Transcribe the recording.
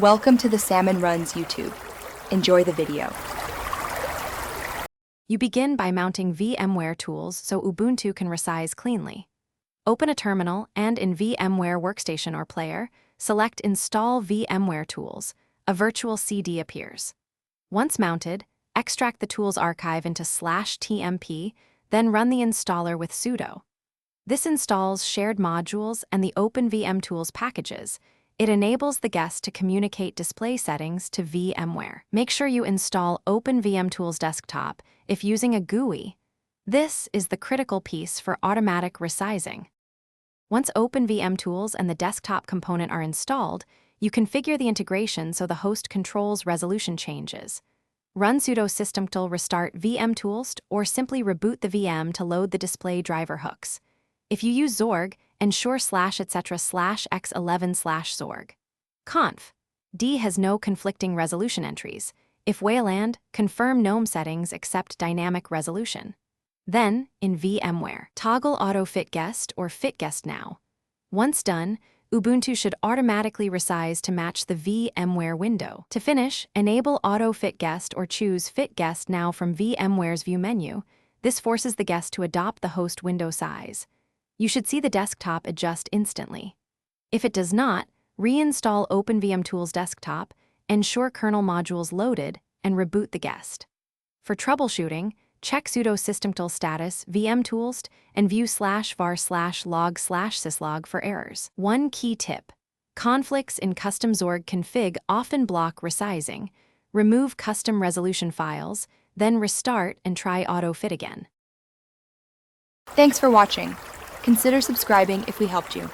Welcome to the Salmon Runs YouTube. Enjoy the video. You begin by mounting Vmware tools so Ubuntu can resize cleanly. Open a terminal and in Vmware Workstation or Player, select Install Vmware Tools. A virtual CD appears. Once mounted, extract the tools archive into /tmp, then run the installer with sudo. This installs shared modules and the OpenVMTools packages. It enables the guest to communicate display settings to Vmware. Make sure you install OpenVMTools Desktop if using a GUI. This is the critical piece for automatic resizing. Once OpenVMTools and the desktop component are installed, you configure the integration so the host controls resolution changes. Run sudo systemctl restart vmtools or simply reboot the VM to load the display driver hooks. If you use Zorg, ensure /etc/x11/Zorg. Conf. D has no conflicting resolution entries. If Wayland, confirm GNOME settings accept dynamic resolution. Then, in Vmware, toggle Auto Fit Guest or Fit Guest Now. Once done, Ubuntu should automatically resize to match the Vmware window. To finish, enable Auto Fit Guest or choose Fit Guest Now from Vmware's View menu. This forces the guest to adopt the host window size. You should see the desktop adjust instantly. If it does not, reinstall OpenVMTools Desktop, ensure kernel modules loaded, and reboot the guest. For troubleshooting, check sudo systemctl status vmtools and view /var/log/syslog for errors. One key tip: conflicts in custom Zorg config often block resizing. Remove custom resolution files, then restart and try auto fit again. Thanks for watching. Consider subscribing if we helped you.